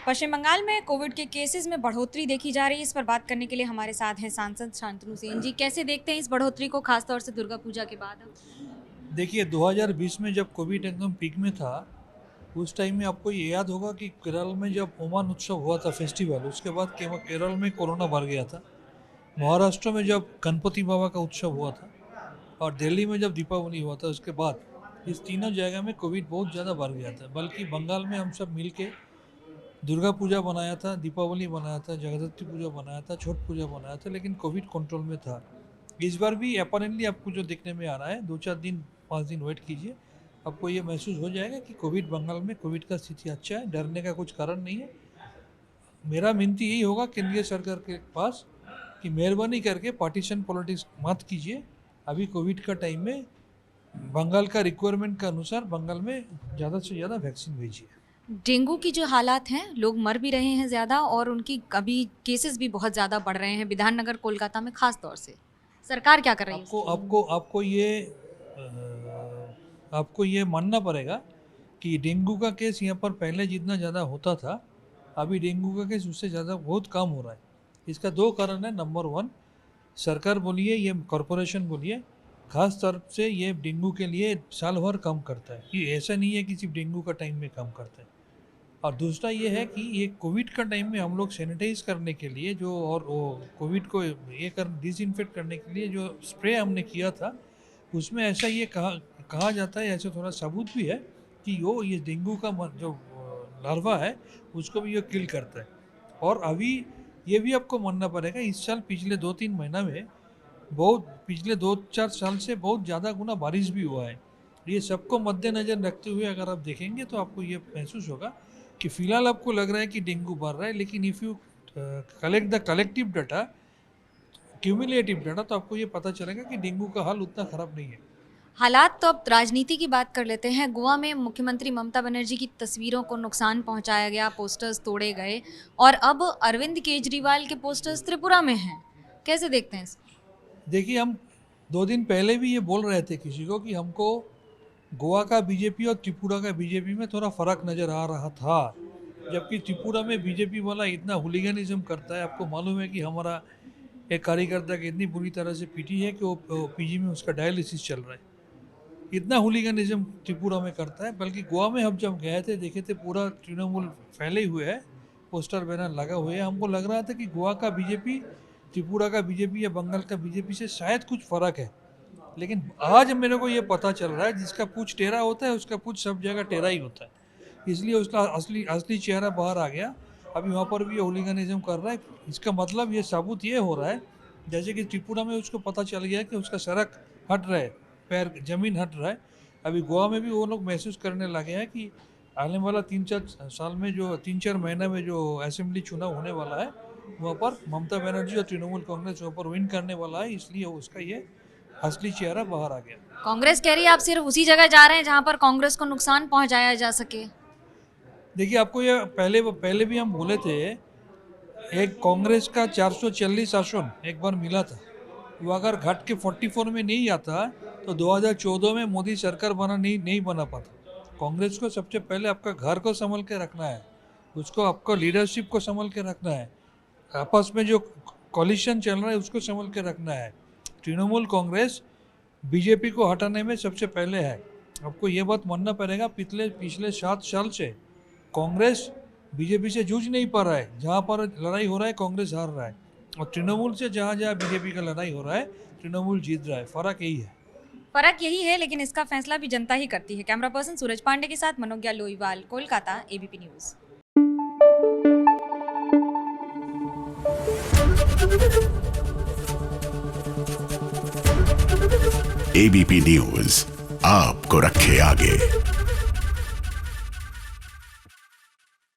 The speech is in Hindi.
पश्चिम बंगाल में कोविड के केसेस में बढ़ोतरी देखी जा रही है। इस पर बात करने के लिए हमारे साथ हैं सांसद शांतनु सेन जी। कैसे देखते हैं इस बढ़ोतरी को, खासतौर से दुर्गा पूजा के बाद? देखिए 2020 में जब कोविड एकदम पीक में था, उस टाइम में आपको ये याद होगा कि केरल में जब ओमान उत्सव हुआ था फेस्टिवल, उसके बाद केरल में कोरोना बढ़ गया था। महाराष्ट्र में जब गणपति बाबा का उत्सव हुआ था और दिल्ली में जब दीपावली हुआ था, उसके बाद इस तीनों जगह में कोविड बहुत ज़्यादा बढ़ गया था। बल्कि बंगाल में हम सब मिल के दुर्गा पूजा बनाया था, दीपावली बनाया था, जगद्धात्री पूजा बनाया था, छठ पूजा बनाया था, लेकिन कोविड कंट्रोल में था। इस बार भी अपरेंटली आपको जो देखने में आ रहा है, 2-4 दिन 5 दिन वेट कीजिए, आपको ये महसूस हो जाएगा कि कोविड बंगाल में कोविड का स्थिति अच्छा है, डरने का कुछ कारण नहीं है। मेरा विनती यही होगा केंद्रीय सरकार के पास कि मेहरबानी करके पार्टीशन पॉलिटिक्स मत कीजिए। अभी कोविड का टाइम में बंगाल का रिक्वायरमेंट के अनुसार बंगाल में ज़्यादा से ज़्यादा वैक्सीन भेजिए। डेंगू की जो हालात हैं, लोग मर भी रहे हैं ज़्यादा और उनकी अभी केसेस भी बहुत ज़्यादा बढ़ रहे हैं विधाननगर कोलकाता में खास तौर से। सरकार क्या कर रही है? आपको ये मानना पड़ेगा कि डेंगू का केस यहाँ पर पहले जितना ज़्यादा होता था, अभी डेंगू का केस उससे ज़्यादा बहुत कम हो रहा है। इसका 2 कारण है। नंबर 1, सरकार बोलिए, ये कॉरपोरेशन बोलिए, खास तौर से ये डेंगू के लिए साल भर कम करता है। ये ऐसा नहीं है कि सिर्फ डेंगू का टाइम में कम करता है। और दूसरा ये है कि ये कोविड का टाइम में हम लोग सैनिटाइज करने के लिए जो और वो कोविड को ये डिसइंफेक्ट करने के लिए जो स्प्रे हमने किया था, उसमें ऐसा ये कहा जाता है, ऐसे थोड़ा सबूत भी है कि ये डेंगू का जो लार्वा है उसको भी ये किल करता है। और अभी ये भी आपको मानना पड़ेगा, इस साल पिछले 2-3 महीना में पिछले 2-4 साल से बहुत ज़्यादा गुना बारिश भी हुआ है। ये सबको मद्देनज़र रखते हुए अगर आप देखेंगे तो आपको ये महसूस होगा कि फ़िलहाल आपको लग रहा है कि डेंगू बढ़ रहा है, लेकिन if you collect the collective data, cumulative data, तो आपको ये पता चलेगा कि डेंगू का हाल उतना ख़राब नहीं है। हालात तो अब राजनीति की बात कर लेते हैं। गोवा में मुख्यमंत्री ममता बनर्जी की तस्वीरों को नुकसान पहुंचाया गया, पोस्टर्स तोड़े गए और अब अरविंद केजरीवाल के पोस्टर्स त्रिपुरा में हैं। कैसे देखते हैं इसको? देखिए, हम 2 दिन पहले भी ये बोल रहे थे किसी को कि हमको गोवा का बीजेपी और त्रिपुरा का बीजेपी में थोड़ा फ़र्क नज़र आ रहा था। जबकि त्रिपुरा में बीजेपी वाला इतना हुलिगनिज्म करता है। आपको मालूम है कि हमारा एक कार्यकर्ता की इतनी बुरी तरह से पीटी है कि वो पीजी में उसका डायलिसिस चल रहा है। इतना हुलिगनिज्म त्रिपुरा में करता है। बल्कि गोवा में हम जब गए थे, देखे थे पूरा तृणमूल फैले हुए है, पोस्टर बैनर लगा हुए है। हमको लग रहा था कि गोवा का बीजेपी, त्रिपुरा का बीजेपी या बंगाल का बीजेपी से शायद कुछ फ़र्क है। लेकिन आज मेरे को ये पता चल रहा है, जिसका पूछ टेढ़ा होता है उसका पूछ सब जगह टेढ़ा ही होता है। इसलिए उसका असली चेहरा बाहर आ गया। अभी वहाँ पर भी ये हुलिगनिज्म कर रहा है। इसका मतलब ये साबुत ये हो रहा है, जैसे कि त्रिपुरा में उसको पता चल गया कि उसका सड़क हट रहा है, पैर जमीन हट रहा है। अभी गोवा में भी वो लोग महसूस करने लगे हैं कि आने वाला 3-4 साल में, जो 3-4 महीना में जो असेंबली चुनाव होने वाला है, वहाँ पर ममता बनर्जी और तृणमूल कांग्रेस वहाँ पर विन करने वाला है। इसलिए उसका ये असली चेहरा बाहर आ गया। कांग्रेस कह रही है आप सिर्फ उसी जगह जा रहे हैं जहां पर कांग्रेस को नुकसान पहुंचाया जा सके। देखिए, आपको ये पहले भी हम बोले थे, एक कांग्रेस का 440 आसन एक बार मिला था। वो अगर घट के 44 में नहीं आता तो 2014 में मोदी सरकार नहीं बना पाता। कांग्रेस को सबसे पहले आपका घर को संभल के रखना है, उसको आपको लीडरशिप को संभल के रखना है, आपस में जो कॉलिशन चल रहा है उसको संभल के रखना है। तृणमूल कांग्रेस बीजेपी को हटाने में सबसे पहले है। आपको ये बात मानना पड़ेगा, पिछले 7 साल से कांग्रेस बीजेपी से जूझ नहीं पा रहा है। जहाँ पर लड़ाई हो रहा है कांग्रेस हार रहा है, और तृणमूल से जहाँ बीजेपी का लड़ाई हो रहा है तृणमूल जीत रहा है। फ़र्क यही है। फर्क यही है, लेकिन इसका फैसला भी जनता ही करती है। कैमरा पर्सन सूरज पांडे के साथ Manogya Loiwal, Kolkata, ABP news. ABP news आपको रखे आगे।